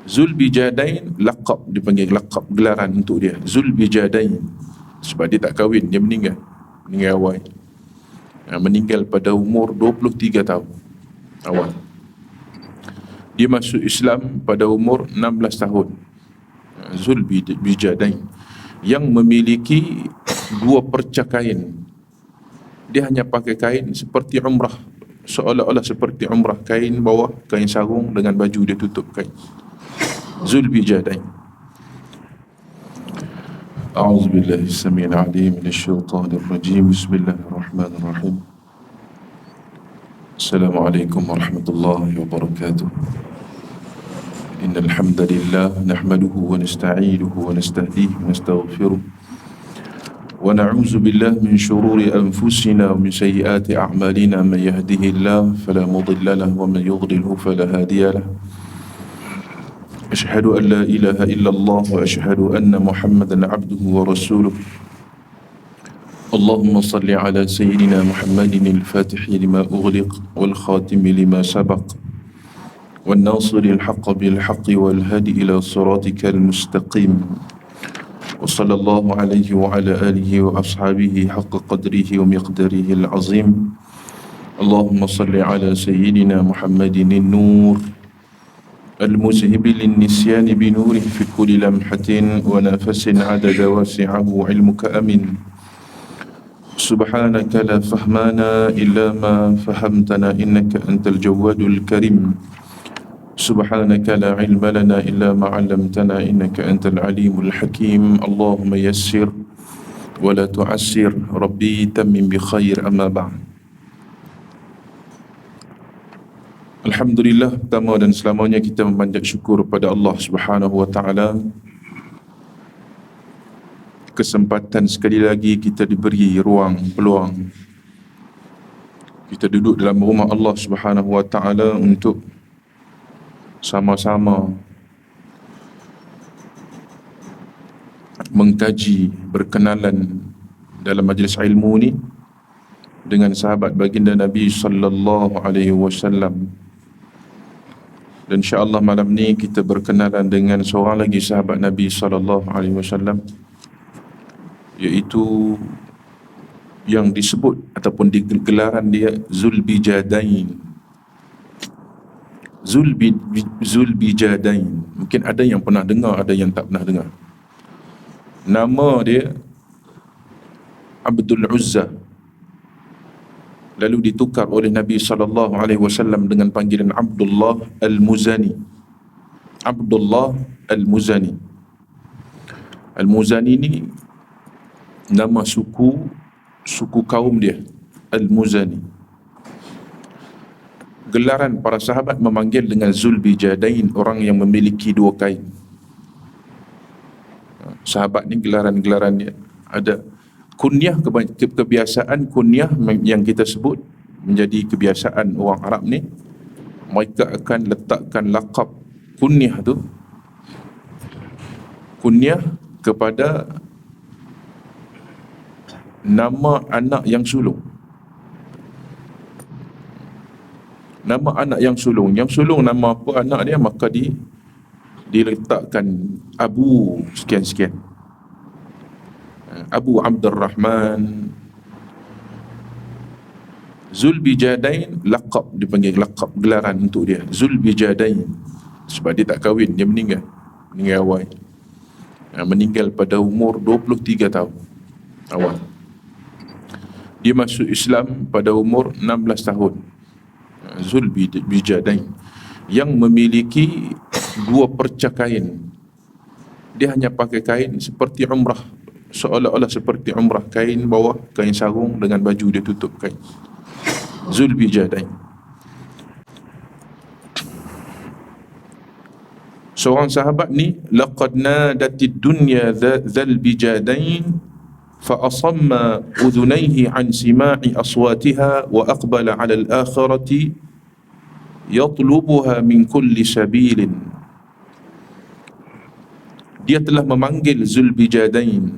Zulbijadain, laqab, dipanggil laqab, gelaran untuk dia. Zulbijadain, sebab dia tak kahwin, dia meninggal awal. Meninggal pada umur 23 tahun awal. Dia masuk Islam pada umur 16 tahun. Zulbijadain, yang memiliki 2 perca kain. Dia hanya pakai kain seperti umrah, seolah-olah seperti umrah, kain bawah, kain sarung dengan baju dia tutup kain. Zulbijadain. A'udzubillahi as-sami'il 'alim minasy syaithanir rajim. Bismillahirrahmanirrahim. Assalamualaikum warahmatullahi wabarakatuh. Innal hamdalillah nahmaduhu wa nasta'inuhu wa nastahdihi wa nastaghfiruh. Wa na'udzu billahi min shururi anfusina wa min sayyiati a'malina. Man yahdihillahu fala mudilla lahu wa man yudlilhu fala hadiya lahu. Asyhadu an la ilaha illallah wa asyhadu anna Muhammadan 'abduhu wa rasuluh. Allahumma salli ala sayyidina Muhammadin al-Fatih lima ughliq wal khatim lima sabaq wan nasir al-haqq bil haqq wal hadi ila siratikal mustaqim. Wa sallallahu alaihi wa ala alihi wa ashabihi haqqa qadrihi wa miqdarihi al-azim. Allahumma salli ala sayyidina Muhammadin an-nur المذهب للنسيان بنوره في كل لمحة ونفس عدد واسعه علمك أمين. سبحانك لا فهمنا إلا ما فهمتنا إنك أنت الجواد الكريم. سبحانك لا علم لنا إلا ما علمتنا إنك أنت العليم الحكيم. اللهم يسر ولا تعسر ربي تمم بخير. أما بعد. Alhamdulillah, pertama dan selamanya kita memanjat syukur pada Allah Subhanahu wa taala. Kesempatan sekali lagi kita diberi ruang, peluang. Kita duduk dalam rumah Allah Subhanahu wa taala untuk sama-sama mengkaji, berkenalan dalam majlis ilmu ni dengan sahabat baginda Nabi sallallahu alaihi wasallam. Dan insya-Allah malam ni kita berkenalan dengan seorang lagi sahabat Nabi sallallahu alaihi wasallam, iaitu yang disebut ataupun digelaran dia Zulbijadain. Zulbijadain. Mungkin ada yang pernah dengar, ada yang tak pernah dengar. Nama dia Abdul Uzza, lalu ditukar oleh Nabi sallallahu alaihi wasallam dengan panggilan Abdullah Al-Muzani. Abdullah Al-Muzani. Al-Muzani ni nama suku kaum dia, Al-Muzani. Gelaran para sahabat memanggil dengan Zulbijadain, orang yang memiliki 2 kain. Sahabat ni gelaran-gelaran dia ada. Kunyah, kebiasaan kunyah yang kita sebut menjadi kebiasaan orang Arab ni, mereka akan letakkan laqab kunyah tu, kunyah kepada nama anak yang sulung. Nama anak yang sulung. Yang sulung nama apa anak dia, maka diletakkan Abu sekian-sekian. Abu Abdurrahman. Zulbijadain, laqab, dipanggil laqab, gelaran untuk dia. Zulbijadain, sebab dia tak kahwin, dia meninggal awal. Meninggal pada umur 23 tahun awal. Dia masuk Islam pada umur 16 tahun. Zulbijadain, yang memiliki 2 perca kain. Dia hanya pakai kain seperti umrah, seolah-olah seperti umrah, kain bawah, kain sarung dengan baju dia tutup kain. Zulbijadain. Seorang sahabat ni, laqad nadatid dunya dzal bijadain fa asamma udhunayhi an sima'i aswatiha wa aqbala 'ala al-akhirati yatlubuha min kulli sabilin. Dia telah memanggil Zulbijadain.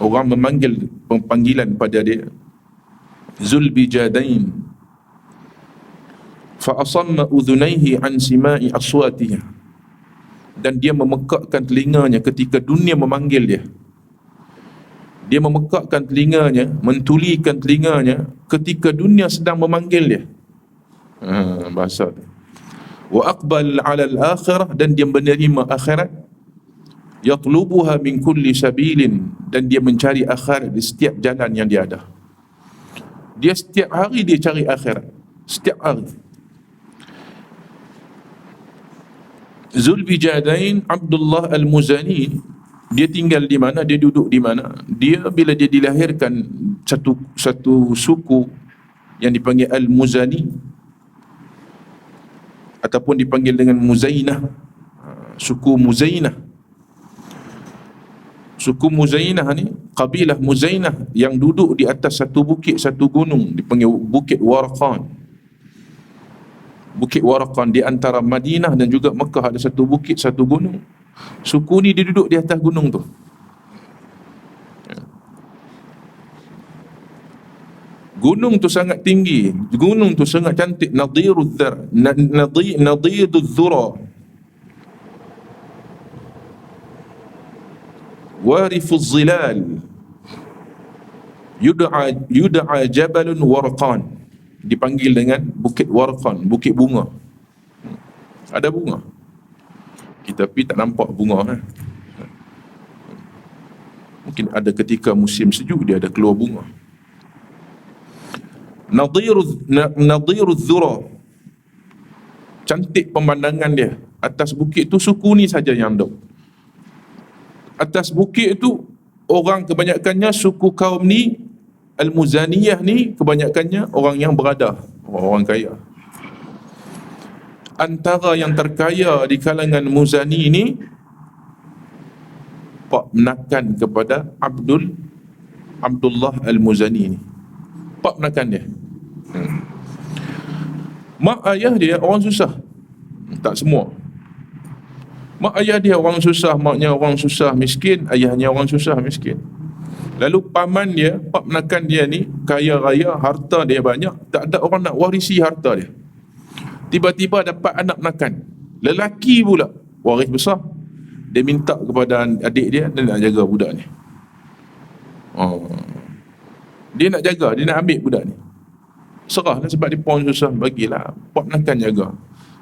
Orang memanggil panggilan pada dia Zulbijadain. Fa asamma udhunayhi an sima'i aswatiha. dan dia memekakkan telinganya ketika dunia memanggil dia. Dia memekakkan telinganya, mentulikan telinganya ketika dunia sedang memanggil dia. Bahasa tu. Wa aqbal 'ala al-akhirah, dan dia menerima akhirat. Yatlubuha min kulli sabilin, dan dia mencari akhirat di setiap jalan yang dia ada. Dia setiap hari dia cari akhirat. Setiap hari. Zulbijadain Abdullah Al-Muzani, dia tinggal di mana, dia duduk di mana. Dia bila dia dilahirkan satu suku yang dipanggil Al-Muzani ataupun dipanggil dengan Muzainah, suku Muzainah. Suku Muzainah ni, kabilah Muzainah yang duduk di atas satu bukit, satu gunung, dipanggil Bukit Warqan. Bukit Warqan di antara Madinah dan juga Mekah ada satu bukit, satu gunung. Suku ni dia duduk di atas gunung tu. Gunung tu sangat tinggi, gunung tu sangat cantik. Nadirudz Zura, Warifuz Zilal, Yud'a Jabalun Warqan, dipanggil dengan Bukit Warqan, bukit bunga. Ada bunga. Kita pergi tak nampak bunga. Mungkin ada ketika musim sejuk dia ada keluar bunga. Nadirudz Zura, cantik pemandangan dia. Atas bukit tu suku ni saja yang duduk. Atas bukit tu orang kebanyakannya, suku kaum ni Al-Muzaniyah ni kebanyakannya orang yang berada, orang kaya. Antara yang terkaya di kalangan Muzani ni pak menakan kepada Abdullah Al-Muzani ni. Pak menakan dia. Mak ayah dia orang susah. Tak semua. Mak ayah dia orang susah, maknya orang susah miskin, ayahnya orang susah miskin. Lalu paman dia, pak menakan dia ni kaya raya, harta dia banyak, tak ada orang nak warisi harta dia. Tiba-tiba dapat anak menakan, lelaki pula, waris besar. Dia minta kepada adik dia nak jaga budak ni. Dia nak jaga, dia nak ambil budak ni. Serahlah sebab dia pun susah, bagilah pak menakan jaga.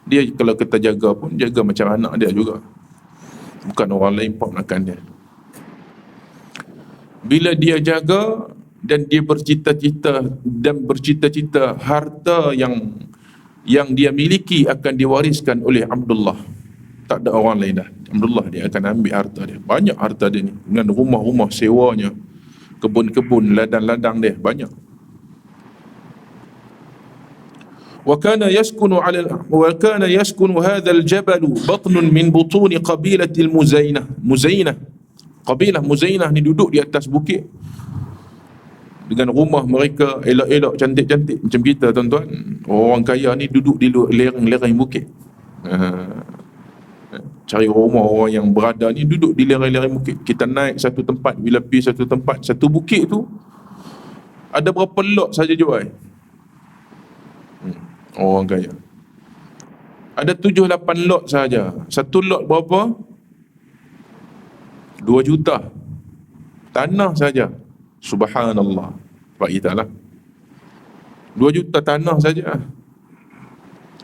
Dia kalau kita jaga pun jaga macam anak dia juga, bukan orang lain pak menakan dia. Bila dia jaga dan dia bercita-cita harta yang dia miliki akan diwariskan oleh Abdullah. Tak ada orang lain dah. Abdullah dia akan ambil harta dia. Banyak harta dia ni, dengan rumah-rumah sewanya, kebun-kebun, ladang-ladang dia banyak. وكان يسكن هذا الجبل بطن من بطون قبيلة Muzainah. Kabilah Muzainah ni duduk di atas bukit dengan rumah mereka elok-elok, cantik-cantik macam kita tuan-tuan. Orang kaya ni duduk di lereng-lereng bukit. Cari rumah orang yang berada ni duduk di lereng-lereng bukit. Kita naik satu tempat, bila pergi satu tempat, satu bukit tu ada berapa lot saja jual. Orang kaya ada 7-8 lot saja. Satu lot berapa? 2 juta tanah saja. Subhanallah, Pak Italah, 2 juta tanah saja.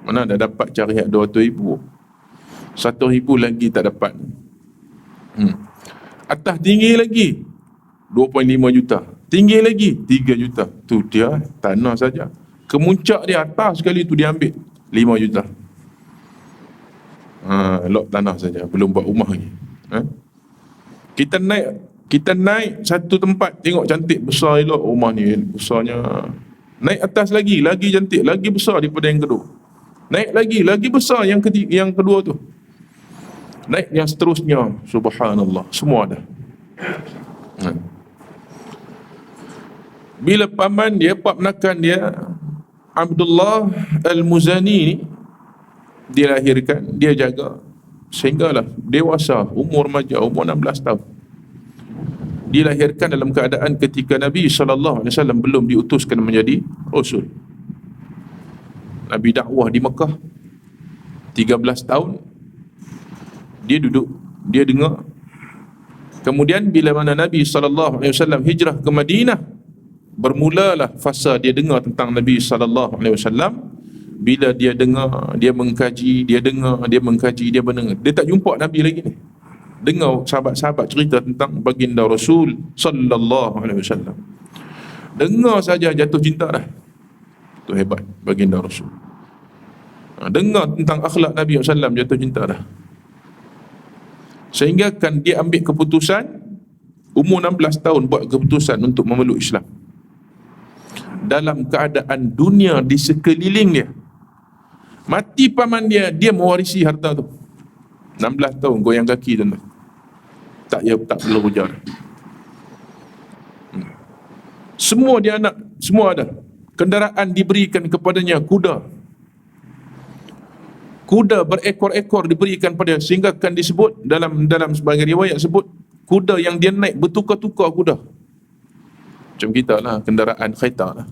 Mana dah dapat cari 200,000, 100,000 lagi tak dapat. Atas tinggi lagi 2.5 juta, tinggi lagi 3 juta. Tu dia tanah saja. Kemuncak dia atas sekali tu dia ambil 5 juta. Lot tanah saja, belum buat rumah lagi. Kita naik satu tempat, tengok cantik, besar elok rumah ni, besarnya. Naik atas lagi cantik, lagi besar daripada yang kedua. Naik lagi besar yang kedua tu. Naik yang seterusnya. Subhanallah, semua ada. Bila paman dia, pak menakan dia, Abdullah Al-Muzani ni dilahirkan, dia jaga sehinggalah dewasa, umur remaja, umur 16 tahun. Dilahirkan dalam keadaan ketika Nabi SAW belum diutuskan menjadi Rasul. Nabi dakwah di Mekah 13 tahun. Dia duduk, dia dengar. Kemudian bila mana Nabi SAW hijrah ke Madinah, bermulalah fasa dia dengar tentang Nabi SAW. Bila dia dengar, dia mengkaji, dia dengar, dia mengkaji, dia mendengar. Dia tak jumpa Nabi lagi ni. Dengar sahabat-sahabat cerita tentang baginda Rasul sallallahu alaihi wasallam. Dengar saja jatuh cinta dah. Tu hebat baginda Rasul. Dengar tentang akhlak Nabi SAW, jatuh cinta dah. Sehingga kan dia ambil keputusan umur 16 tahun, buat keputusan untuk memeluk Islam. Dalam keadaan dunia di sekeliling dia, mati paman dia, dia mewarisi harta tu. 16 tahun goyang kaki tu. Tak perlu ujar. Semua dia anak, semua ada. Kenderaan diberikan kepadanya, kuda. Kuda berekor-ekor diberikan pada, sehingga kan disebut dalam sebagai riwayat sebut, kuda yang dia naik bertukar-tukar kuda. Macam kita lah, kenderaan kereta lah.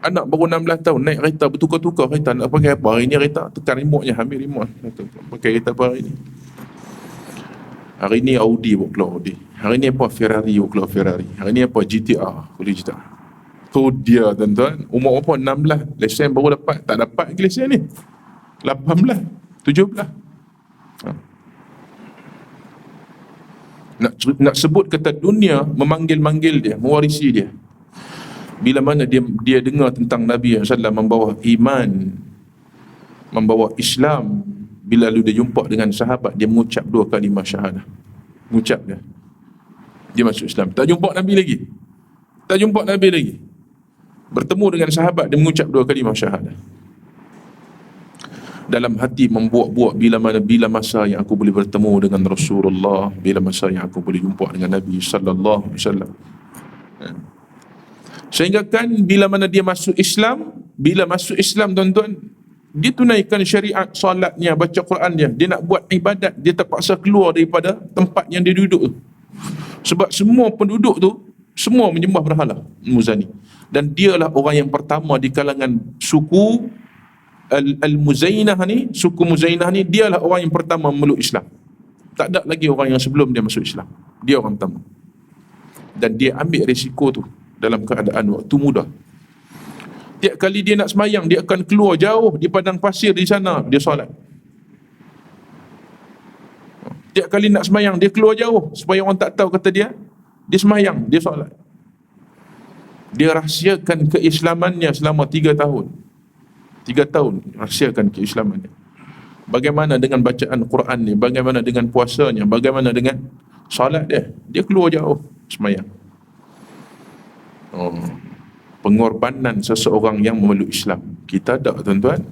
Anak baru 16 tahun naik kereta, bertukar-tukar kereta. Nak pakai apa hari ni kereta? Tekan remote je, ambil remote. Pakai kereta apa hari ni? Hari ni Audi buat keluar Audi. Hari ni apa? Ferrari buat keluar Ferrari. Hari ni apa? GTR. Boleh GTR. Tu dia tuan-tuan. Umur apa? 16. Lesen baru dapat. Tak dapat lagi lesen ni. 18. 17. Nak sebut kata dunia memanggil-manggil dia, mewarisi dia. Bila mana dia dengar tentang Nabi SAW membawa iman, membawa Islam, bila lalu dia jumpa dengan sahabat, dia mengucap 2 kalimah syahadah. Mengucap dia masuk Islam. Tak jumpa Nabi lagi. Bertemu dengan sahabat, dia mengucap 2 kalimah syahadah. Dalam hati membuat-buat, bila masa yang aku boleh bertemu dengan Rasulullah, bila masa yang aku boleh jumpa dengan Nabi sallallahu alaihi wasallam. Sehingga kan bila mana dia masuk Islam, tuan-tuan, dia tunaikan syariat solatnya, baca Quran dia nak buat ibadat, dia terpaksa keluar daripada tempat yang dia duduk tu. Sebab semua penduduk tu semua menyembah berhala, Muzani. Dan dialah orang yang pertama di kalangan suku Al-Muzainah ni, suku Muzainah ni, dialah orang yang pertama memeluk Islam. Tak ada lagi orang yang sebelum dia masuk Islam. Dia orang pertama. Dan dia ambil risiko tu dalam keadaan waktu muda. Tiap kali dia nak semayang, dia akan keluar jauh di padang pasir di sana, dia solat. Tiap kali nak semayang, dia keluar jauh supaya orang tak tahu kata dia semayang, dia solat. Dia rahsiakan keislamannya selama 3 tahun. 3 tahun rahsiakan keislamannya. Bagaimana dengan bacaan Quran ni, bagaimana dengan puasanya, bagaimana dengan solat dia. Dia keluar jauh semayang. Pengorbanan seseorang yang memeluk Islam. Kita tak, tuan-tuan,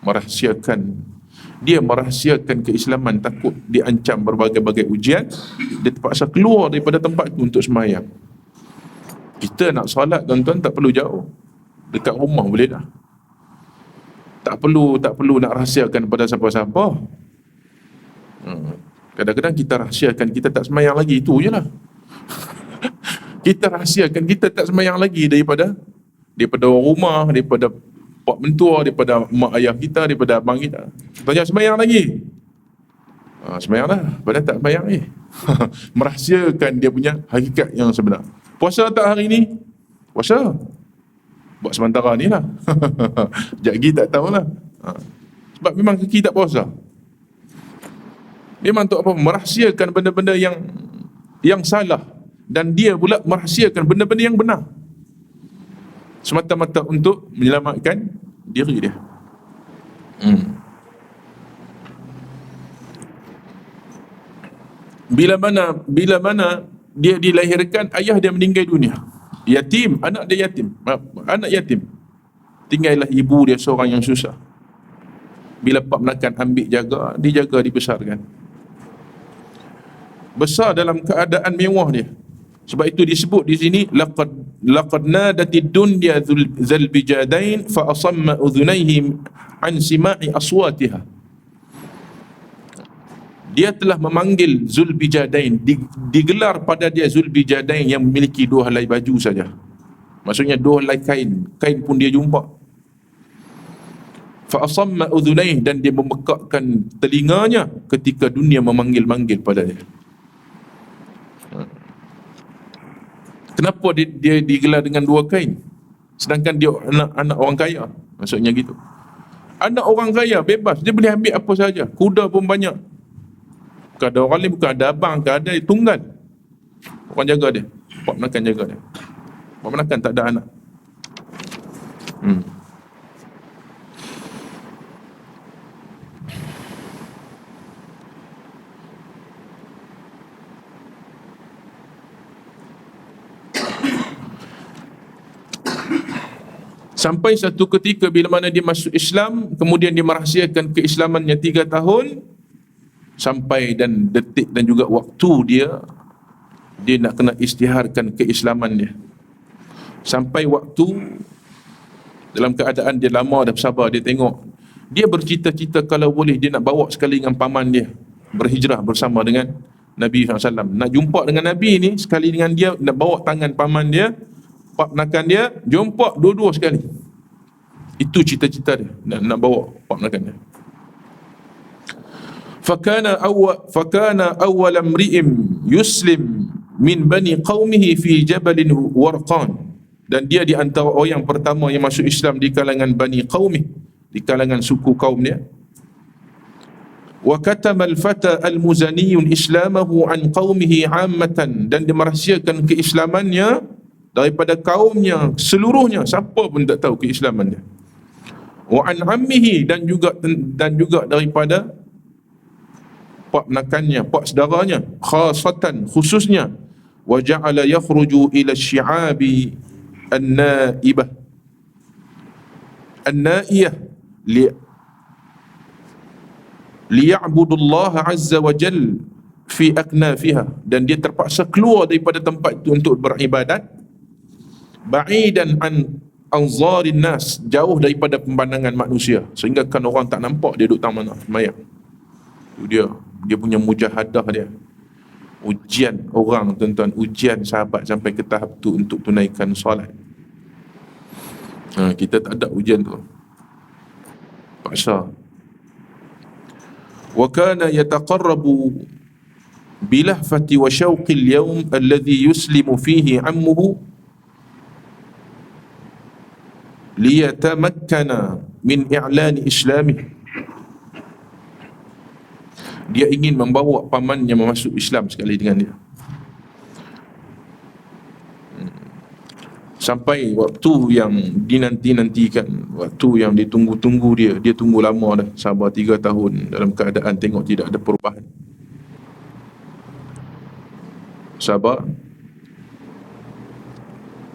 merahsiakan keislaman, takut diancam berbagai-bagai ujian, dia terpaksa keluar daripada tempat itu untuk semayang. Kita nak solat, tuan-tuan, tak perlu jauh, dekat rumah boleh dah. Tak perlu nak rahsiakan pada siapa-siapa. Kadang-kadang kita rahsiakan kita tak semayang lagi, itu je lah. Kita rahsiakan kita tak semayang lagi daripada orang rumah, daripada pak mentua, daripada mak ayah kita, daripada abang kita. Tanya semayang lagi. Semayang lah, padahal tak semayang ni. Merahsiakan dia punya hakikat yang sebenar. Puasa tak hari ni? Puasa. Buat sementara ni lah. Sekejap lagi tak tahulah. Sebab memang kaki tak puasa. Memang untuk apa? Merahsiakan benda-benda yang salah. Dan dia pula merahsiakan benda-benda yang benar, semata-mata untuk menyelamatkan diri dia. Bila mana dia dilahirkan, ayah dia meninggal dunia. Yatim, anak yatim. Tinggallah ibu dia seorang yang susah. Bila pak menakan ambil jaga, dijaga, dibesarkan. Besar dalam keadaan mewah dia. Sebab itu disebut di sini, laqad nadatid dunya dzal bijadain fa asamma udhunayhi an sima'i aswatiha. Dia telah memanggil Zulbijadain, digelar pada dia Zulbijadain yang memiliki 2 helai baju saja. Maksudnya 2 helai kain pun dia jumpa. fa asamma udhunaih, dan dia membekakkan telinganya ketika dunia memanggil-manggil pada dia. Kenapa dia digelar dengan dua kain sedangkan dia anak orang kaya? Maksudnya gitu. Anak orang kaya bebas, dia boleh ambil apa saja, kuda pun banyak. Bukan ada orang lain, bukan ada abang, bukan ada tunggal. Orang jaga dia, pak menakan jaga dia. Pak menakan tak ada anak. Sampai satu ketika bila mana dia masuk Islam, kemudian dia merahsiakan keislamannya 3 tahun, sampai dan detik dan juga waktu dia nak kena isytiharkan keislaman dia. Sampai waktu dalam keadaan dia lama dah bersabar, dia tengok, dia bercita-cita kalau boleh dia nak bawa sekali dengan paman dia, berhijrah bersama dengan Nabi SAW. Nak jumpa dengan Nabi ni sekali dengan dia, nak bawa tangan paman dia, pak menakan dia, jumpa dua-dua sekali. Itu cita-cita dia, nak bawa pak menakan dia. Fakana awwal amri'im yuslim min bani qaumihi fi jabalin warqan, dan dia di antara orang yang pertama yang masuk Islam di kalangan bani qaumi, di kalangan suku kaum dia. Wa katama al-fata al-muzaniyun islamahu an qaumihi 'ammatan, dan dia merahsiakan keislamannya daripada kaumnya seluruhnya, siapa pun tak tahu keislaman dia. Wa an ammihi, dan juga daripada pak menakannya, pak saudaranya, khasatan, khususnya. Wa ja'ala yakhruju ila syi'abi an-na'ibah an-na'iyah liya'budullaha azza wa jal fi aknafiha, dan dia terpaksa keluar daripada tempat itu untuk beribadat, ba'idan an anzarin nas, jauh daripada pemandangan manusia, sehingga kan orang tak nampak dia duduk taman semayang. Itu dia punya mujahadah dia. Ujian orang, tuan-tuan, ujian sahabat sampai ke tahap tu untuk tunaikan solat. Kita tak ada ujian tu, paksa. Wa kana yataqarrabu bilahfati wa syauqil yawm alladhi yuslimu fihi ammuhu liyatamakkana min i'lani islamih. Dia ingin membawa pamannya masuk Islam sekali dengan dia. Sampai waktu yang dinanti-nantikan, waktu yang ditunggu-tunggu dia tunggu lama dah, sabar 3 tahun dalam keadaan tengok tidak ada perubahan. Sabar.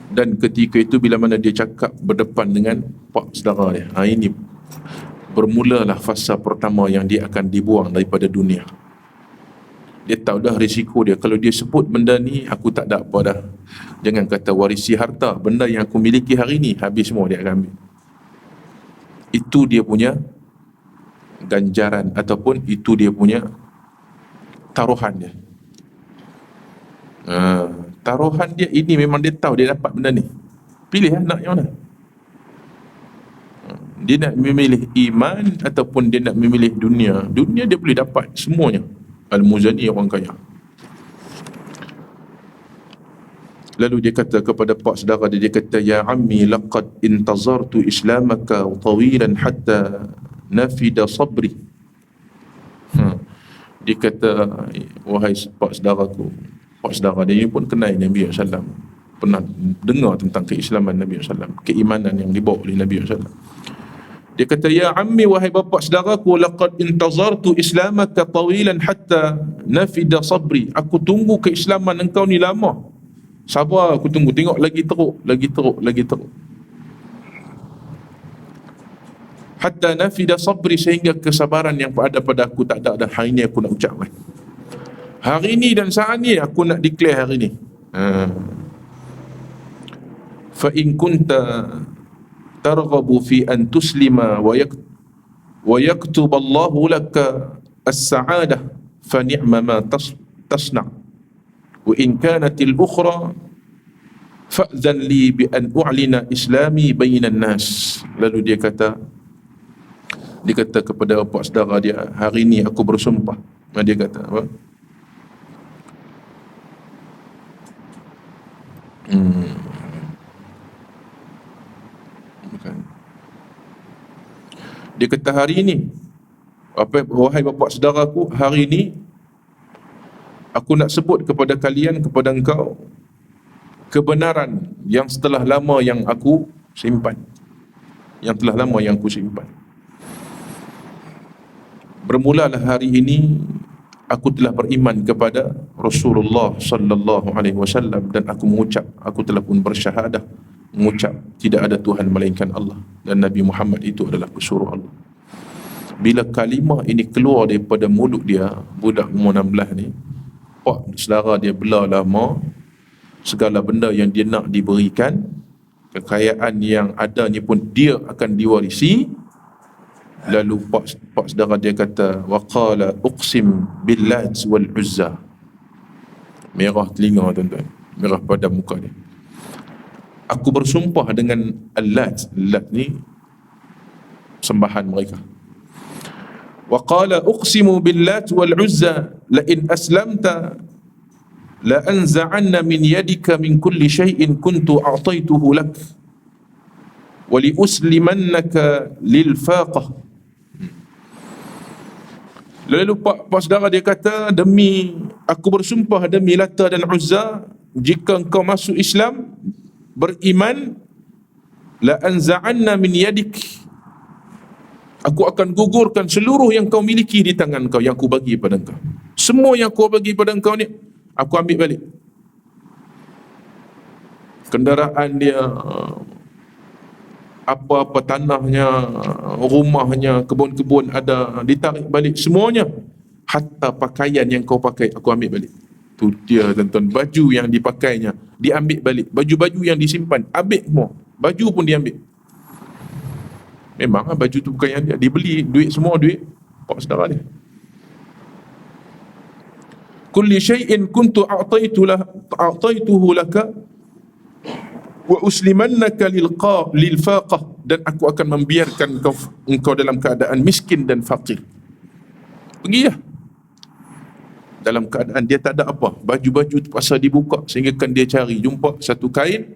Dan ketika itu bila mana dia cakap berdepan dengan pak saudara dia, ini bermulalah fasa pertama yang dia akan dibuang daripada dunia. Dia tahu dah risiko dia, kalau dia sebut benda ni, aku tak ada apa dah. Jangan kata warisi harta, benda yang aku miliki hari ni, habis semua dia akan ambil. Itu dia punya ganjaran, ataupun itu dia punya taruhan dia. Taruhan dia ini memang dia tahu dia dapat benda ni. Pilih nak yang mana. Dia nak memilih iman ataupun dia nak memilih dunia. Dunia dia boleh dapat semuanya. Al-Muzani orang kaya. Lalu dia kata kepada pak saudara dia kata, ya ammi laqad intazartu islamaka tawilan hatta nafida sabri. Dia kata, wahai pak saudaraku, pak saudara dia pun kenal Nabi SAW, pernah dengar tentang keislaman Nabi SAW, keimanan yang dibawa oleh Nabi SAW. Dia kata, ya ammi, wahai bapa saudaraku, laqad intazartu islamaka tawilan hatta nafida sabri. Aku tunggu keislaman engkau ni lama. Sabar aku tunggu, tengok lagi teruk. Hatta nafida sabri, sehingga kesabaran yang ada pada aku tak ada. Dan hari ni aku nak ucapkan. Hari ni dan saat ni aku nak declare hari ni. Fa in kunta targhabu fi an tuslima wa yaktub Allahu laka as-sa'adah fa ni'ma ma tasna' wa in kanat al-ukhra fa'dhan li bi an u'lina islami bainan nas. Lalu dia kata, Dia kata kepada pak saudara dia, hari ni aku bersumpah. Dia kata apa? Bukan. Dia kata hari ni, wahai bapa saudaraku, hari ni aku nak sebut kepada kalian, kepada engkau, kebenaran yang setelah lama yang aku simpan. Yang telah lama yang aku simpan. Bermulalah hari ini aku telah beriman kepada Rasulullah sallallahu alaihi wasallam dan aku mengucap, aku telah pun bersyahadah mengucap tidak ada Tuhan melainkan Allah dan Nabi Muhammad itu adalah pesuruh Allah. Bila kalimah ini keluar daripada mulut dia, budak umur 16 ni, pak saudara dia bela lama, segala benda yang dia nak diberikan, kekayaan yang adanya pun dia akan diwarisi. Lalu pak saudara dia kata, waqala uqsim billat wal uzza. Merah telinga tuan-tuan, merah pada muka dia. Aku bersumpah dengan Al-Lat. Al-Lat ni sembahan mereka. Waqala uqsimu billat wal uzza la in aslamta la anza'anna min yadika min kulli shay'in kuntu a'taytuhu lak wa li uslimannaka lil faqah. Lalu pak saudara dia kata, demi aku bersumpah demi Lata dan Uzza, jika engkau masuk Islam, beriman, la anza'anna min yadik, aku akan gugurkan seluruh yang kau miliki di tangan kau, yang aku bagi pada engkau. Semua yang aku bagi pada engkau ni, aku ambil balik. Kendaraan dia, apa-apa tanahnya, rumahnya, kebun-kebun ada, ditarik balik semuanya. Hatta pakaian yang kau pakai, aku ambil balik. Tu dia tuan-tuan, baju yang dipakainya diambil balik, baju-baju yang disimpan ambil semua, baju pun diambil. Memang baju tu bukan yang dia, dibeli, duit semua duit pak saudara dia. Kulli syai'in kuntu a'taituhu laka wa uslimannaka lil faqah, dan aku akan membiarkan engkau dalam keadaan miskin dan fakir. Pergi lah. Dalam keadaan dia tak ada apa, baju-baju terpaksa dibuka sehingga kan dia cari, jumpa satu kain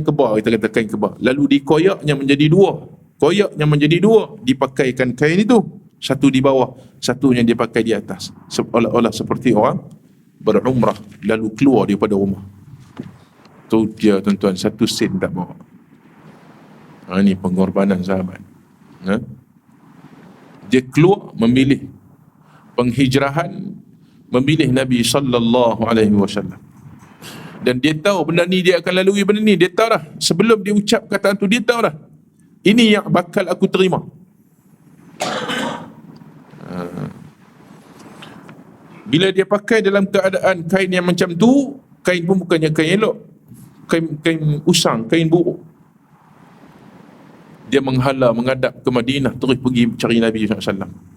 kebal, kita kata kain kebal, lalu dikoyaknya menjadi dua, dipakaikan kain itu, satu di bawah, satunya dia pakai di atas, seolah-olah seperti orang berumrah lalu keluar daripada rumah. Tu dia tuan-tuan, satu sen tak bawa. Ini pengorbanan sahabat. Dia keluar memilih penghijrahan, memilih Nabi sallallahu alaihi wasallam. Dan dia tahu benda ni dia akan lalui benda ni, dia tahu dah. Sebelum dia ucap kataan tu, dia tahu dah, ini yang bakal aku terima. Bila dia pakai dalam keadaan kain yang macam tu, kain pun bukannya kain elok, kain usang, kain buruk. Dia menghadap ke Madinah, terus pergi cari Nabi SAW.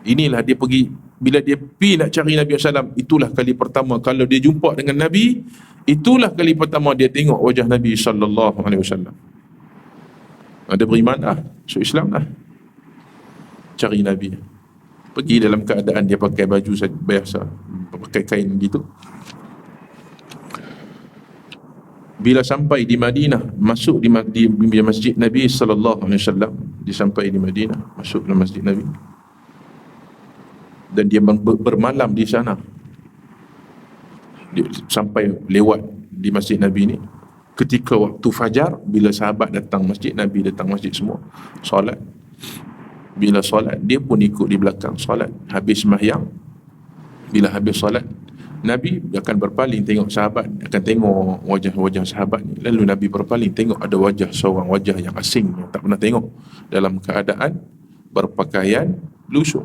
Inilah dia pergi, bila dia pergi nak cari Nabi SAW, itulah kali pertama kalau dia jumpa dengan Nabi, itulah kali pertama dia tengok wajah Nabi SAW. Dia beriman dah, so Islam dah, cari Nabi. Pergi dalam keadaan dia pakai baju biasa, pakai kain gitu. Bila sampai di Madinah, masuk di masjid Nabi sallallahu alaihi wasallam, dia sampai di Madinah, masuk dalam masjid Nabi. Dan dia bermalam di sana. Dia sampai lewat di masjid Nabi ni. Ketika waktu fajar, bila sahabat datang masjid, Nabi datang masjid semua, solat. Bila solat, dia pun ikut di belakang solat. Habis sembahyang, bila habis solat, Nabi akan berpaling tengok sahabat, akan tengok wajah-wajah sahabat ni. Lalu Nabi berpaling tengok ada wajah seorang wajah yang asing, yang tak pernah tengok, dalam keadaan berpakaian lusuh,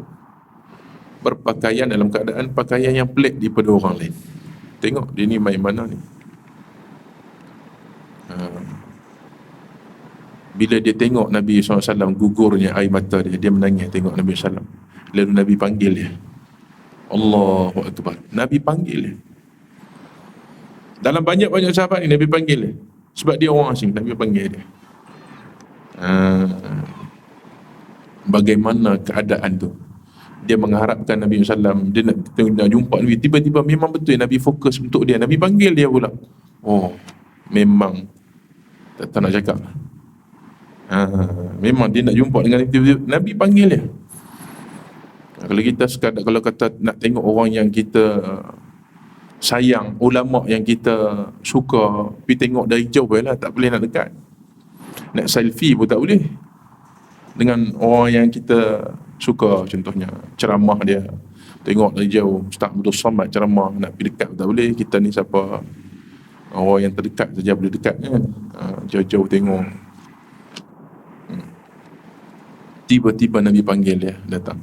berpakaian dalam keadaan pakaian yang pelik daripada orang lain. Tengok dia ni main mana ni. Bila dia tengok Nabi SAW, gugurnya air mata dia, dia menangis tengok Nabi SAW. Lalu Nabi panggil dia, Allahu Akbar. Nabi panggil dia. Dalam banyak-banyak sahabat ni Nabi panggil dia, sebab dia orang asing, Nabi panggil dia. Bagaimana keadaan tu? Dia mengharapkan Nabi SAW, dia nak jumpa Nabi, tiba-tiba memang betul Nabi fokus untuk dia, Nabi panggil dia pula. Oh, memang tak nak cakap. Memang dia nak jumpa dengan Nabi, Nabi panggil dia. Kalau kita sekadar, kalau kata nak tengok orang yang kita sayang, ulama yang kita suka, pergi tengok dari jauh lah, tak boleh nak dekat. Nak selfie pun tak boleh dengan orang yang kita suka, contohnya ceramah dia, tengok dari jauh, Ustaz Abdul Samad ceramah, nak pergi dekat tak boleh. Kita ni siapa, orang yang terdekat saja boleh dekat kan. Jauh-jauh tengok. Tiba-tiba Nabi panggil dia datang.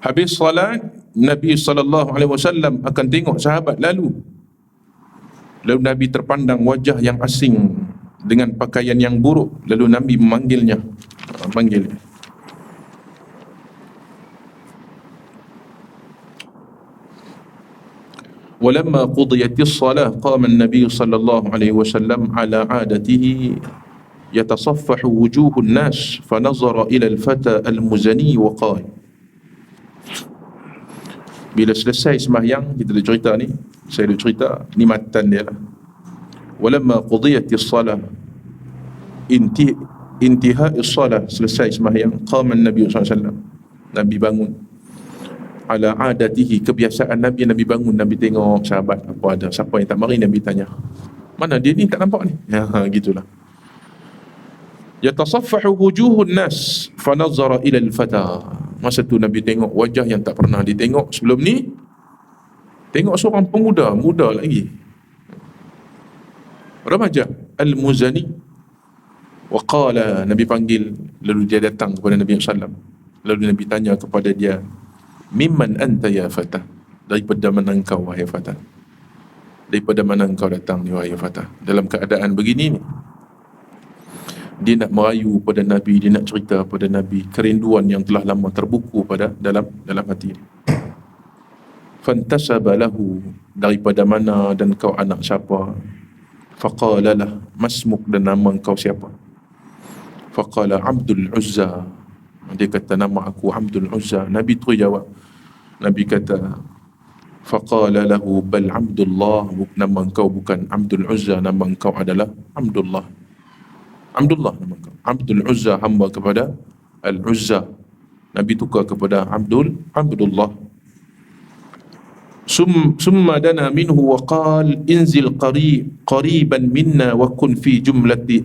Habis salat, Nabi SAW akan tengok sahabat lalu Nabi terpandang wajah yang asing dengan pakaian yang buruk, lalu Nabi memanggilnya, panggil dia. Walamma qudiyatis salah qama an-nabiy sallallahu alaihi wasallam ala 'adatihi yatasaffahu wujuhun nas fa nazara ila al-fata al-muzani wa qala. Bila selesai sembahyang, kita dah cerita ni, saya dah cerita ni matan dia lah. Walamma qudiyatis salah, intihai salah, selesai sembahyang, qama an-nabiy sallallahu alaihi wasallam, Nabi bangun. Ala adatihi, kebiasaan Nabi, Nabi bangun, Nabi tengok sahabat apa ada, siapa yang tak mari, Nabi tanya, mana dia ni, tak nampak ni. Gitulah. Yatasaffahu wujuhun nas fa nazara ila al-fata. Masa tu Nabi tengok wajah yang tak pernah ditengok sebelum ni. Tengok seorang pemuda, muda lagi, remaja, al-muzani. Wa qala, Nabi panggil, lalu dia datang kepada Nabi SAW. Lalu Nabi tanya kepada dia, mimman anta ya fatah, daripada mana engkau wahai fatah, daripada mana engkau datang ni wahai fatah. Dalam keadaan begini ni, dia nak merayu pada Nabi, dia nak cerita pada Nabi kerinduan yang telah lama terbuku pada dalam hati dia. Fantasaba lahu, daripada mana dan kau anak siapa? Faqala lah, masmuk, dan nama engkau siapa? Faqala Abdul Uzza, dia kata nama aku Abdul Uzza. Nabi terus jawab, Nabi kata, faqala lahu bal Abdullah, nama engkau bukan Abdul Uzza, nama engkau adalah Abdullah. Abdullah nama engkau. Abdul Uzza, hamba kepada Al-Uzza. Nabi tukar kepada Abdullah. Summa dana minhu wa qal inzil qariban minna wa kun fi jumlati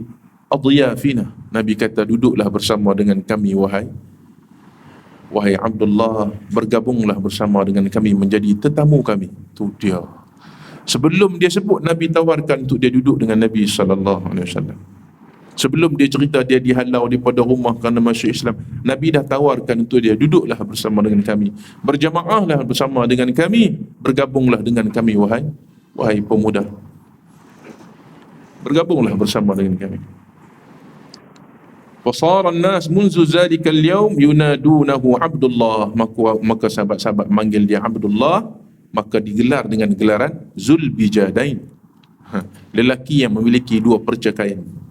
adiyafina. Nabi kata, duduklah bersama dengan kami wahai Abdullah, bergabunglah bersama dengan kami menjadi tetamu kami. Tu dia. Sebelum dia sebut, Nabi tawarkan untuk dia duduk dengan Nabi SAW. Sebelum dia cerita dia dihalau daripada rumah kerana masuk Islam, Nabi dah tawarkan untuk dia, duduklah bersama dengan kami, berjamaahlah bersama dengan kami, bergabunglah dengan kami wahai pemuda, bergabunglah bersama dengan kami. Fasara an-nas munzu zalika al-yawm yunadunahu Abdullah, maka sahabat-sahabat manggil dia Abdullah, maka digelar dengan gelaran Zulbijadain, lelaki yang memiliki dua perca kain.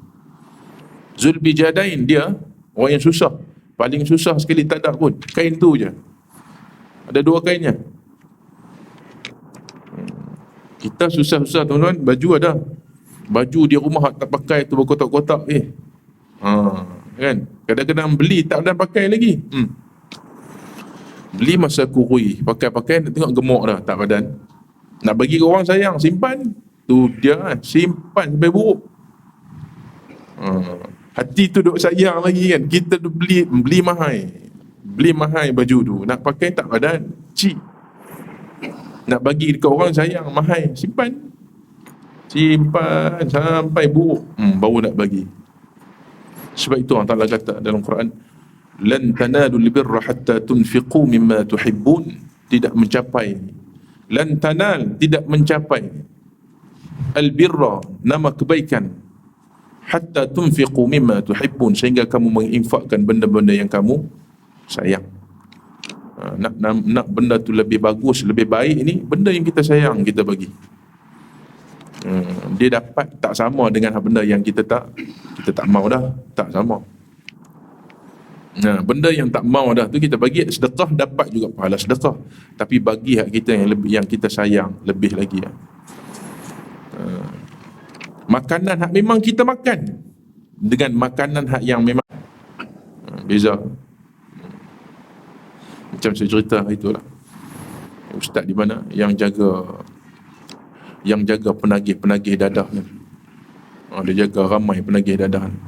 Zulbijadain, dia orang yang susah, paling susah sekali tak ada pun, kain tu je, ada dua kainnya. Kita susah-susah tuan-tuan, baju ada, baju di rumah tak pakai tu berkotak-kotak, kan, kadang-kadang beli tak ada pakai lagi. Beli masa kurui, pakai-pakai, nak tengok gemuk dah, tak padan, nak bagi ke orang sayang, simpan, tu dia, simpan sampai buruk. Hati tu duk sayang lagi kan, kita tu beli mahal baju tu, nak pakai tak padan, cheap, nak bagi dekat orang sayang, mahal, simpan sampai buruk, baru nak bagi. Sebab itu Allah Ta'ala kata dalam Quran, lan tanalul birra hatta tunfiqu mimma tuhibbun, tidak mencapai al-birra, nama kebaikan, hatta tunfiqu mimma tuhibbun, sehingga kamu menginfakkan benda-benda yang kamu sayang. nak benda tu lebih bagus, lebih baik, ni benda yang kita sayang kita bagi. Dia dapat tak sama dengan benda yang kita tak mau dah, tak sama. Benda yang tak mau dah tu kita bagi sedekah, dapat juga pahala sedekah, tapi bagi hak kita yang lebih, yang kita sayang lebih lagi. Makanan hak memang kita makan dengan makanan hak yang memang beza. Macam saya cerita itulah, ustaz di mana yang jaga penagih dadah ni. Dia jaga ramai penagih dadah ni.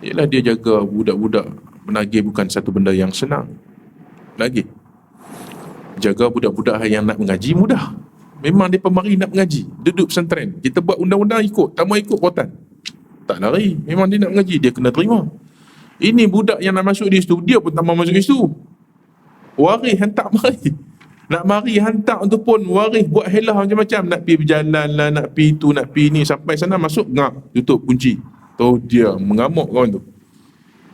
Ialah dia jaga budak-budak penagih, bukan satu benda yang senang. Lagi jaga budak-budak yang nak mengaji mudah. Memang dia pemari nak mengaji, duduk pesantren, kita buat undang-undang ikut, tak mau ikut rotan, tak lari. Memang dia nak mengaji, dia kena terima. Ini budak yang nak masuk di situ, dia pun tak mau masuk di situ. Waris hantar mari, nak mari hantar tu pun waris buat helah macam-macam, nak pergi berjalan lah, nak pergi tu, nak pergi ni, sampai sana masuk ngap, tutup kunci. Tu dia mengamuk kawan tu.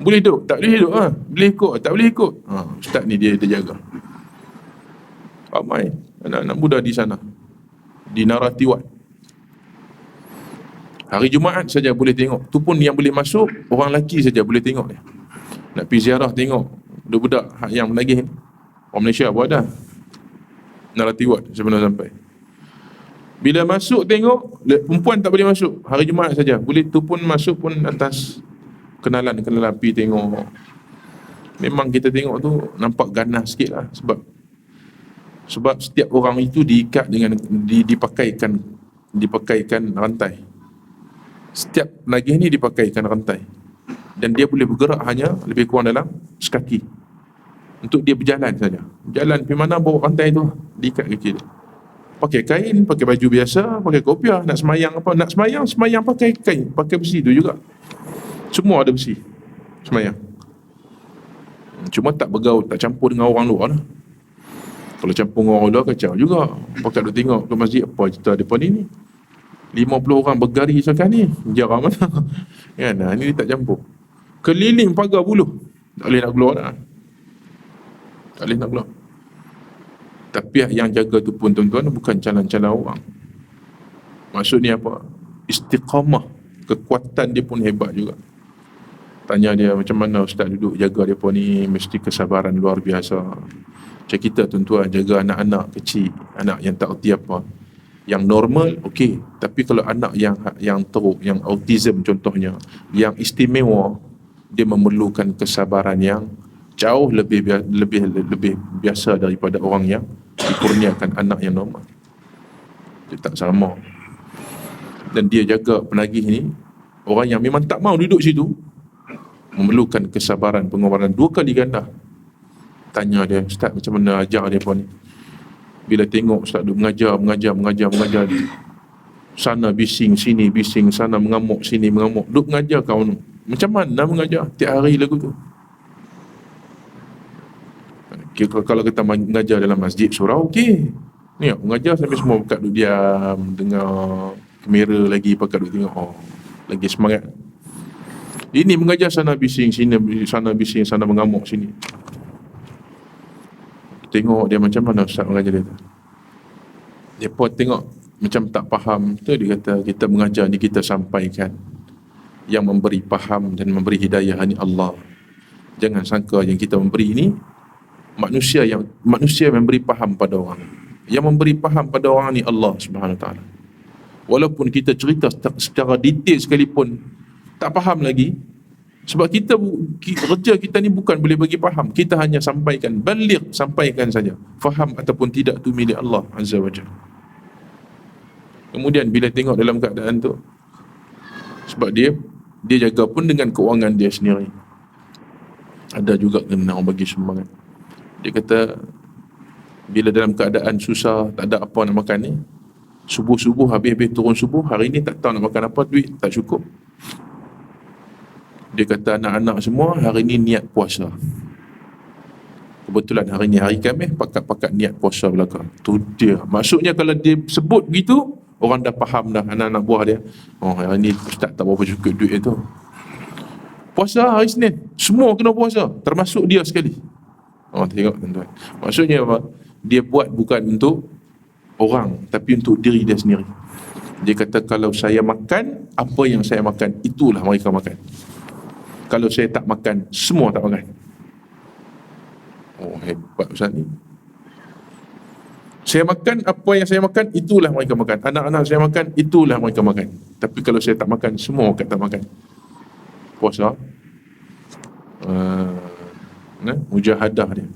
Boleh duduk, tak boleh duduk, boleh ikut, tak boleh ikut. Ustaz ni dia jaga. Ramai anak-anak muda di sana, di Naratiwat. Hari Jumaat saja boleh tengok. Tu pun yang boleh masuk orang lelaki saja boleh tengok dia. Nak pergi ziarah tengok budak-budak yang menagih ni. Orang Malaysia buat dah Naratiwat sebenarnya sampai. Bila masuk tengok, perempuan tak boleh masuk. Hari Jumaat saja boleh. Tu pun masuk pun atas kenalan pergi tengok. Memang kita tengok tu nampak ganas sikit lah. Sebab setiap orang itu diikat dengan dipakaikan rantai. Setiap penagih ni dipakaikan rantai, dan dia boleh bergerak hanya lebih kurang dalam sekaki. Untuk dia berjalan saja. Jalan pergi mana, bawa rantai tu diikat kaki dia. Pakai kain, pakai baju biasa, pakai kopiah. Nak semayang apa? Nak semayang pakai kain, pakai besi tu juga. Semua ada besi semayang. Cuma tak bergaul, tak campur dengan orang luar lah. Kalau campur dengan orang luar kacau juga. Pakat duk tengok ke masjid, apa cerita depan ni 50 orang bergari sekarang ni, jarang mana kan. Ni dia tak campur. Keliling pagar buluh, tak boleh nak keluar dah. Tak boleh nak keluar. Tapi yang jaga tu pun tuan-tuan bukan calon-calon orang. Maksudnya apa? Istiqamah, kekuatan dia pun hebat juga. Tanya dia macam mana ustaz duduk jaga dia ni, mesti kesabaran luar biasa. Macam kita tuan-tuan jaga anak-anak kecil, anak yang tak erti apa, yang normal okey, tapi kalau anak yang teruk, yang autism contohnya, yang istimewa, dia memerlukan kesabaran yang jauh lebih biasa daripada orang yang dikurniakan anak yang normal. Dia tak sama. Dan dia jaga penagih ni, orang yang memang tak mau duduk situ, memerlukan kesabaran, pengorbanan 2 kali ganda. Tanya dia, ustaz macam mana ajar dia pun ni? Bila tengok ustaz duk mengajar dia, sana bising, sini bising, sana mengamuk, sini mengamuk, duk mengajar kau ni. Macam mana mengajar tiap hari lagu tu? Kalau kita mengajar dalam masjid surau, okey. Ni mengajar sampai semua pakat duk diam, dengar kamera lagi, pakat duk tengok, lagi semangat. Ini mengajar sana bising, sini sana bising, sana mengamuk, sini. Tengok dia macam mana ustaz mengajar dia tu. Dia pun tengok macam tak faham tu, dia kata kita mengajar ni kita sampaikan. Yang memberi faham dan memberi hidayah ni Allah. Jangan sangka yang kita memberi ni manusia yang memberi faham pada orang. Yang memberi faham pada orang ni Allah Subhanahu Wa Taala. Walaupun kita cerita secara detail sekalipun tak faham lagi, sebab kerja kita ni bukan boleh bagi faham, kita hanya sampaikan, baligh, sampaikan saja. Faham ataupun tidak tu milik Allah Azza wa Jalla. Kemudian bila tengok dalam keadaan tu, sebab dia jaga pun dengan keuangan dia sendiri, ada juga kena orang bagi sumbangan. Dia kata bila dalam keadaan susah, tak ada apa nak makan ni, subuh-subuh habis turun subuh, hari ni tak tahu nak makan apa, duit tak cukup. Dia kata anak-anak semua hari ni niat puasa. Kebetulan hari ni hari Khamis, pakat niat puasa belakang. Tu dia. Maksudnya kalau dia sebut begitu, orang dah faham dah, anak-anak buah dia. Oh, hari ni ustaz tak berapa cukup duit itu. Puasa hari Senin, semua kena puasa, termasuk dia sekali. Tengok tuan-tuan. Maksudnya apa? Dia buat bukan untuk orang, tapi untuk diri dia sendiri. Dia kata, kalau saya makan, apa yang saya makan, itulah mereka makan. Kalau saya tak makan, semua tak makan. Oh, hebat Ustaz ni. Saya makan, apa yang saya makan, itulah mereka makan. Anak-anak saya makan, itulah mereka makan. Tapi kalau saya tak makan, semua tak makan. Puasa. Mujahadah dia.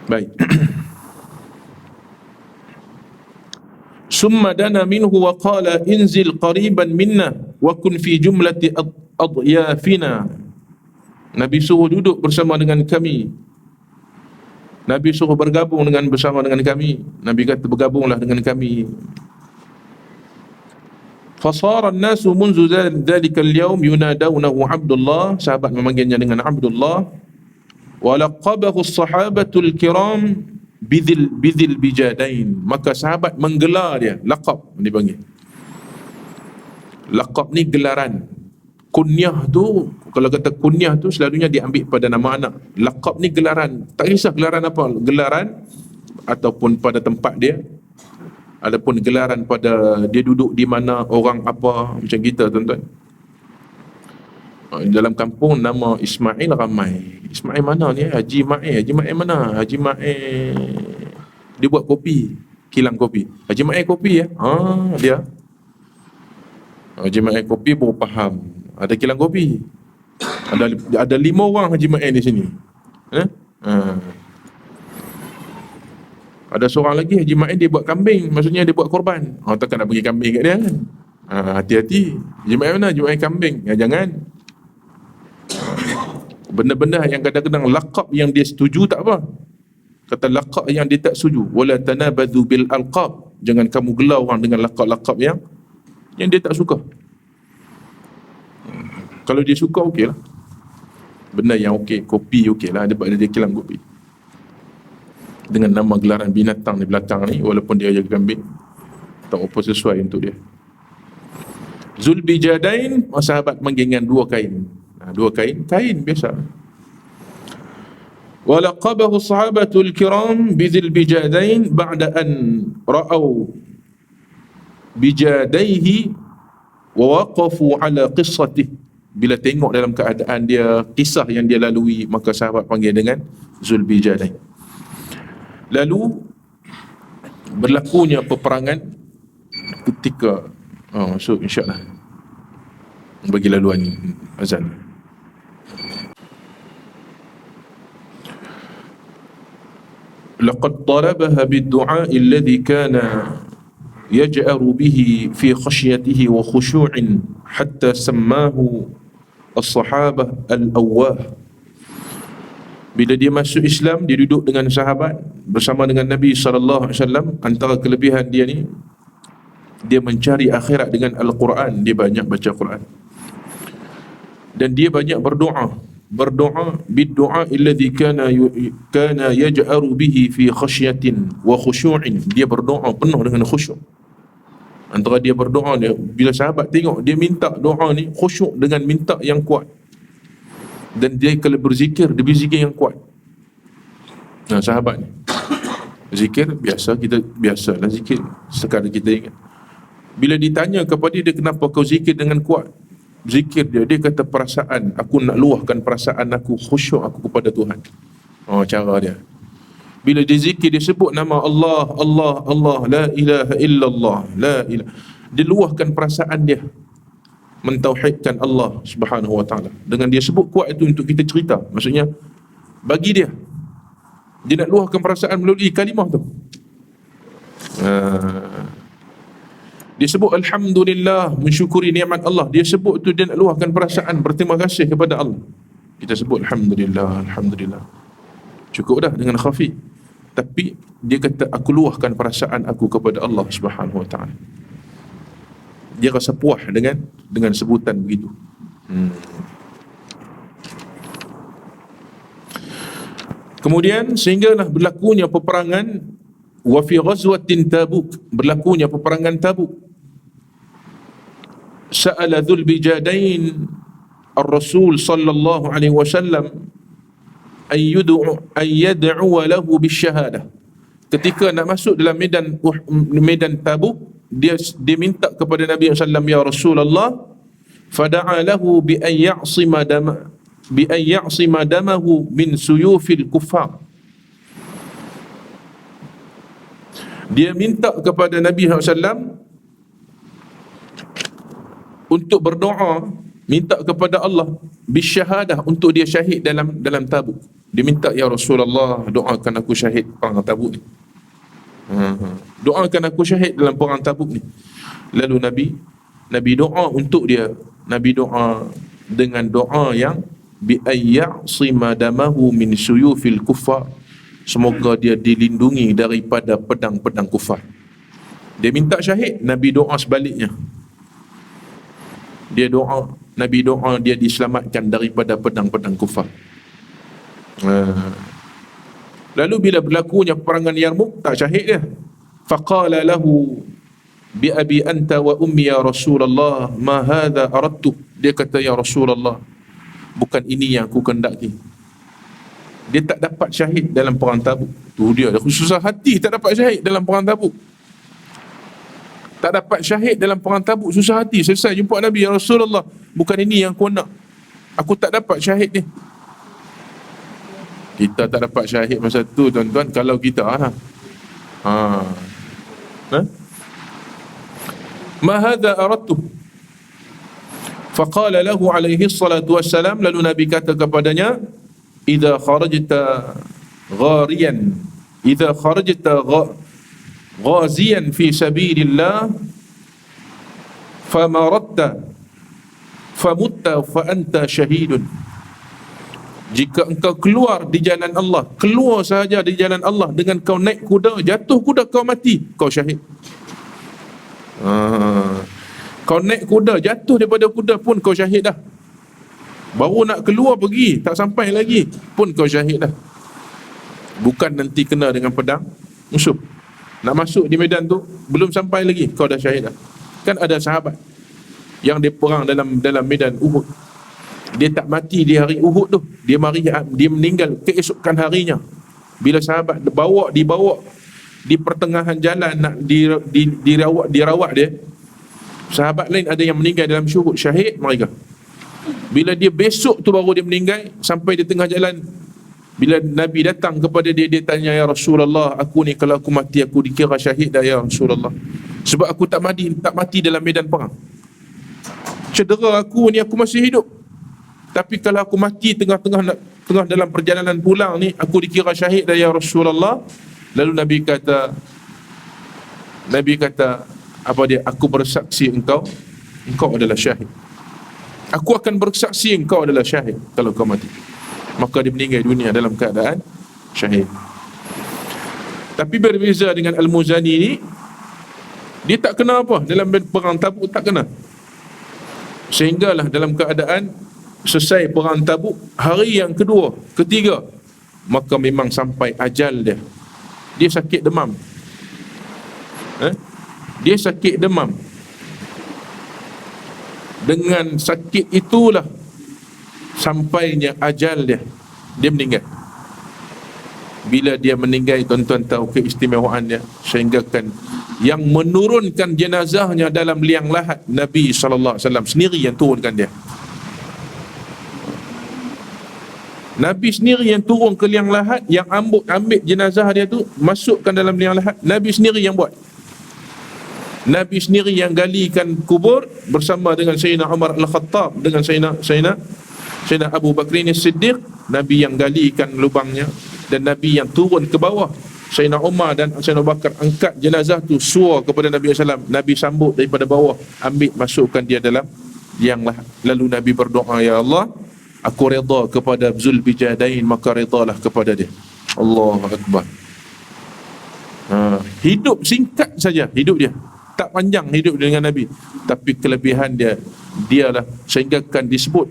Baik. Summa dana minhu wa qala inzil qariban minna wa kun fi jumlati adyafina. Nabi suruh duduk bersama dengan kami. Nabi suruh bergabung bersama dengan kami. Nabi kata bergabunglah dengan kami. Fasara an-nasu munzu dhalika al-yawm yunadawnahu Abdullah. Sahabat memanggilnya dengan Abdullah. Wa laqabahu as-sahabatul kiram bidhil bijadain. Maka sahabat menggelar dia, laqab dipanggil. Laqab ni gelaran. Kunyah tu, kalau kata kunyah tu selalunya diambil pada nama anak. Laqab ni gelaran. Tak kisah gelaran apa, gelaran ataupun pada tempat dia, ataupun gelaran pada dia duduk di mana, orang apa, macam kita tuan-tuan. Dalam kampung nama Ismail ramai. Ismail mana ni? Haji Ma'il. Haji Ma'il mana? Haji Ma'il dia buat kopi, kilang kopi. Haji Ma'il kopi ya? Dia Haji Ma'il kopi baru faham. Ada kilang kopi. Ada 5 orang Haji Ma'il di sini. Ada seorang lagi Haji Ma'il dia buat kambing, maksudnya dia buat korban. Takkan nak bagi kambing kat dia kan? Hati-hati. Haji Ma'il mana? Haji Ma'il kambing. Jangan. Benda-benda yang kadang-kadang laqab yang dia setuju tak apa. Kata laqab yang dia tak setuju, wala tanabadhu bil alqab. Jangan kamu gelar orang dengan laqab-laqab yang dia tak suka. Kalau dia suka okeylah. Benda yang okey, kopi okeylah, dia kilang kopi. Dengan nama gelaran binatang di belakang ni, walaupun dia jaga kambing, tak apa sesuai untuk dia. Zulbijadain, sahabat manggingan 2 kain. 2 kain biasa. Walaqabahu sahabatul kiram bizil bijadain ba'da an ra'au bijadaihi wa waqafu ala qissatihi. Bila tengok dalam keadaan dia, kisah yang dia lalui, maka sahabat panggil dengan Zulbijadain. Lalu berlakunya peperangan ketika insyaAllah bagi laluan azan. Laqad talabaha bid-du'a alladhi kana yaj'aru bihi fi khashyatihi wa khushu'in hatta sammahu as-sahabah al-awwah. Bila dia masuk Islam, dia duduk dengan sahabat bersama dengan Nabi SAW. Antara kelebihan dia ni, dia mencari akhirat dengan Al-Quran. Dia banyak baca Quran. Dan dia banyak berdoa bid-du'a alladhi kana yaj'aru bihi fi khasyatin wa khushu'in. Dia berdoa penuh dengan khusyuk. Antara dia berdoa dia, bila sahabat tengok dia minta doa ni khusyuk dengan minta yang kuat. Dan dia kalau berzikir, dia berzikir yang kuat. Sahabat ni zikir biasa, kita biasalah zikir sekadar kita ingat. Bila ditanya kepada dia, kenapa kau zikir dengan kuat? Zikir dia kata perasaan, aku nak luahkan perasaan aku, khusyuk aku kepada Tuhan. Cara dia. Bila dia zikir, dia sebut nama Allah, Allah, Allah, la ilaha illallah, la ilaha. Dia luahkan perasaan dia, mentauhidkan Allah Subhanahu wa ta'ala. Dengan dia sebut kuat itu untuk kita cerita. Maksudnya bagi dia nak luahkan perasaan melalui kalimah tu. Dia sebut Alhamdulillah, mensyukuri nikmat Allah. Dia sebut tu, dia nak luahkan perasaan berterima kasih kepada Allah. Kita sebut Alhamdulillah, Alhamdulillah. Cukup dah dengan khafi. Tapi dia kata, aku luahkan perasaan aku kepada Allah Subhanahu wa ta'ala. Dia rasa puas dengan sebutan begitu. Kemudian sehinggalah berlakunya peperangan wa fi ghazwatin Tabuk, berlakunya peperangan Tabuk. Sa'ala Dzulbijadain Ar-Rasul sallallahu alaihi wasallam ayyad'u lahu bisyahadah. Ketika nak masuk dalam medan Tabuk, dia minta kepada Nabi SAW, ya Rasulullah, fada'a lahu bi an ya'sima damahu min suyufil kuffar. Dia minta kepada Nabi SAW untuk berdoa, minta kepada Allah bisyahadah, untuk dia syahid dalam Tabuk. Dia minta, ya Rasulullah, doakan aku syahid perang Tabuk ni. Doakan aku syahid dalam perang Tabuk ni. Lalu Nabi doa untuk dia. Nabi doa dengan doa yang bi ayyasima damahu min suyufil kuffar. Semoga dia dilindungi daripada pedang-pedang kufar. Dia minta syahid, Nabi doa sebaliknya. Nabi doa dia diselamatkan daripada pedang-pedang kufar. Lalu bila berlakunya peperangan Yarmuk, tak syahid dia. Faqala lahu bi abi anta wa ummi ya Rasulullah, ma hadha aradtu. Dia kata, ya Rasulullah, bukan ini yang aku kendaki. Dia tak dapat syahid dalam perang Tabuk. Tu dia, aku susah hati tak dapat syahid dalam perang Tabuk. Tak dapat syahid dalam perang Tabuk, susah hati. Selesai jumpa Nabi, ya Rasulullah, bukan ini yang aku nak. Aku tak dapat syahid ni. Kita tak dapat syahid masa tu, tuan-tuan, kalau kita ma hadha aradtu. Faqala lahu alaihi salatu wassalam, lalu Nabi kata kepadanya, idza kharajta ghaziyan fi sabilillah famaratta famutta fa anta syahidun. Jika engkau keluar di jalan Allah, keluar sahaja di jalan Allah, dengan kau naik kuda, jatuh kuda kau mati, kau syahid. Kau naik kuda, jatuh daripada kuda pun kau syahid dah. Baru nak keluar pergi, tak sampai lagi pun kau syahid dah. Bukan nanti kena dengan pedang musuh. Nak masuk di medan tu, belum sampai lagi kau dah syahid dah. Kan ada sahabat yang dia perang dalam medan Uhud. Dia tak mati di hari Uhud tu. Dia meninggal keesokan harinya. Bila sahabat dibawa di pertengahan jalan nak dirawat dia, sahabat lain ada yang meninggal dalam syuhud, syahid mereka. Bila dia besok tu baru dia meninggal, sampai di tengah jalan, bila Nabi datang kepada dia, dia tanya, ya Rasulullah, aku ni kalau aku mati, aku dikira syahid dah ya Rasulullah, sebab aku tak mati dalam medan perang. Cedera aku ni, aku masih hidup, tapi kalau aku mati tengah dalam perjalanan pulang ni, aku dikira syahid dah ya Rasulullah. Lalu Nabi kata apa dia? Aku bersaksi engkau adalah syahid. Aku akan bersaksi engkau adalah syahid kalau kau mati. Maka dia meninggal dunia dalam keadaan syahid. Tapi berbeza dengan Al-Muzani ni, dia tak kena apa dalam perang Tabuk, tak kena. Sehinggalah dalam keadaan selesai perang Tabuk, hari yang kedua, ketiga, maka memang sampai ajal dia. Dia sakit demam. Dia sakit demam. Dengan sakit itulah sampainya ajal dia. Dia meninggal. Bila dia meninggal, tuan-tuan tahu keistimewaan dia, sehinggakan yang menurunkan jenazahnya dalam liang lahat, Nabi SAW sendiri yang turunkan dia. Nabi sendiri yang turun ke liang lahat, yang ambil jenazah dia tu, masukkan dalam liang lahat, Nabi sendiri yang buat. Nabi sendiri yang galikan kubur bersama dengan Sayyidina Umar Al-Khattab, dengan Sayyidina Abu Bakrin As-Siddiq. Nabi yang galikan lubangnya, dan Nabi yang turun ke bawah. Sayyidina Umar dan Sayyidina Abu Bakar angkat jenazah tu, suar kepada Nabi SAW. Nabi sambut daripada bawah, ambil, masukkan dia dalam liang lahat. Lalu Nabi berdoa, ya Allah, aku redha kepada Zulbijadain, maka redhalah kepada dia. Allahu Akbar. Hidup singkat saja hidup dia, tak panjang hidup dengan Nabi, tapi kelebihan dia, dialah sehinggakan disebut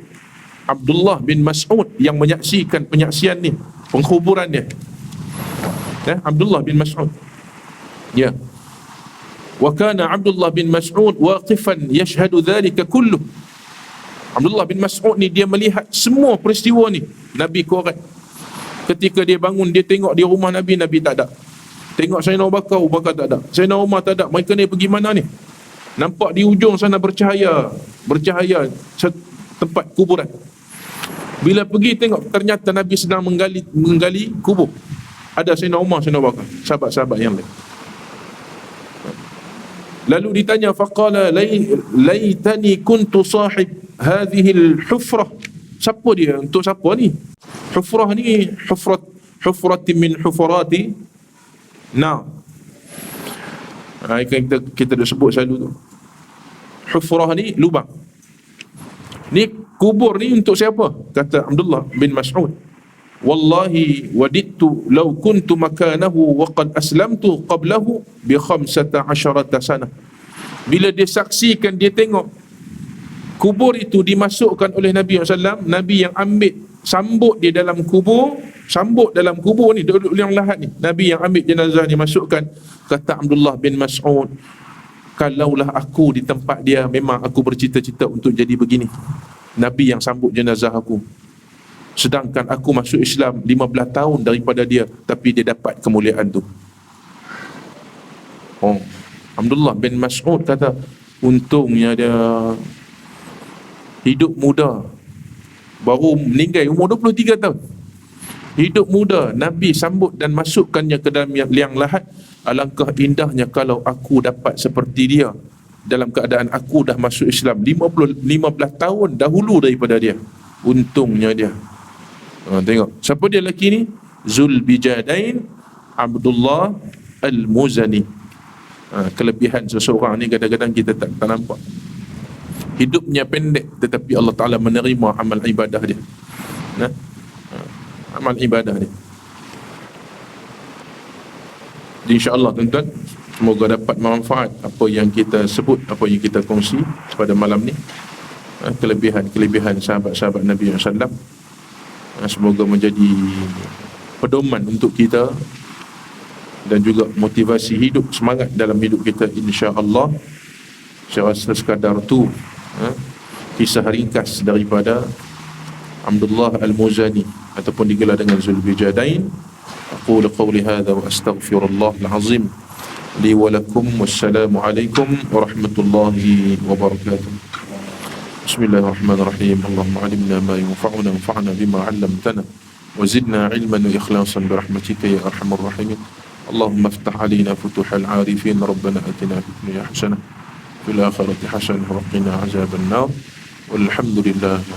Abdullah bin Mas'ud yang menyaksikan penyaksian ni, pengkuburan dia. Abdullah bin Mas'ud. Ya. Wa kana Abdullah bin Mas'ud waqifan yashhadu dhalika kullu. Abdullah bin Mas'ud ni dia melihat semua peristiwa ni. Nabi korek. Ketika dia bangun, dia tengok di rumah Nabi, Nabi tak ada. Tengok Sayyidina Abu Bakar, Abu Bakar tak ada. Sayyidina Umar tak ada. Mereka ni pergi mana ni? Nampak di ujung sana bercahaya tempat kuburan. Bila pergi tengok, ternyata Nabi sedang menggali kubur. Ada Sayyidina Umar, Sayyidina Abu Bakar, sahabat-sahabat yang lain. Lalu ditanya, faqala laitani kuntu sahib hadhihi al-hufrah. Siapa dia? Untuk siapa ni? Hufrah ni hufratin min hufurati. Nah, kita dah sebut selalu tu. Hufrah ni lubang. Ni kubur ni untuk siapa? Kata Abdullah bin Mas'ud, wallahi wadittu law kuntu makanahu wa qad aslamtu qablahu bi 15 sana. Bila dia saksikan, dia tengok kubur itu dimasukkan oleh Nabi SAW, Nabi yang ambil sambut dia dalam kubur, sambut dalam kubur ni, duduk yang lahat ni, Nabi yang ambil jenazah ni masukkan. Kata Abdullah bin Mas'ud, kalaulah aku di tempat dia, memang aku bercita-cita untuk jadi begini. Nabi yang sambut jenazah aku, sedangkan aku masuk Islam 15 tahun daripada dia, tapi dia dapat kemuliaan tu. Abdullah bin Mas'ud kata, untungnya dia hidup muda, baru meninggal umur 23 tahun. Hidup muda, Nabi sambut dan masukkannya ke dalam liang lahat. Alangkah indahnya kalau aku dapat seperti dia, dalam keadaan aku dah masuk Islam 15 tahun dahulu daripada dia. Untungnya dia. Tengok, siapa dia lelaki ni? Zulbijadain Abdullah Al-Muzani. Kelebihan seseorang ni kadang-kadang kita tak nampak. Hidupnya pendek, tetapi Allah Ta'ala menerima amal ibadah dia. Amal ibadah dia. InsyaAllah tuan-tuan, semoga dapat manfaat apa yang kita sebut, apa yang kita kongsi pada malam ni. Kelebihan sahabat-sahabat Nabi SAW. Semoga menjadi pedoman untuk kita dan juga motivasi hidup, semangat dalam hidup kita, insya-Allah. Saya rasa sekadar tu kisah ringkas daripada Abdullah Al-Muzani ataupun digelar dengan Zulbijadain. Aqulu qawli hadha wa astaghfirullah al-azim li wa lakum, wassalamu alaikum warahmatullahi wabarakatuh. Bismillahirrahmanirrahim. Allahumma alimna ma yanfa'una wanfa'na bima 'allamtana wa zidna 'ilman wa ikhlasan bi rahmatika ya arhamar rahimin. Allahumma iftah 'alaina futuhal 'arifin. Rabbana atina fid dunya hasanah fil akhirati hasanah wa qina 'adzaban nar. Walhamdulillahi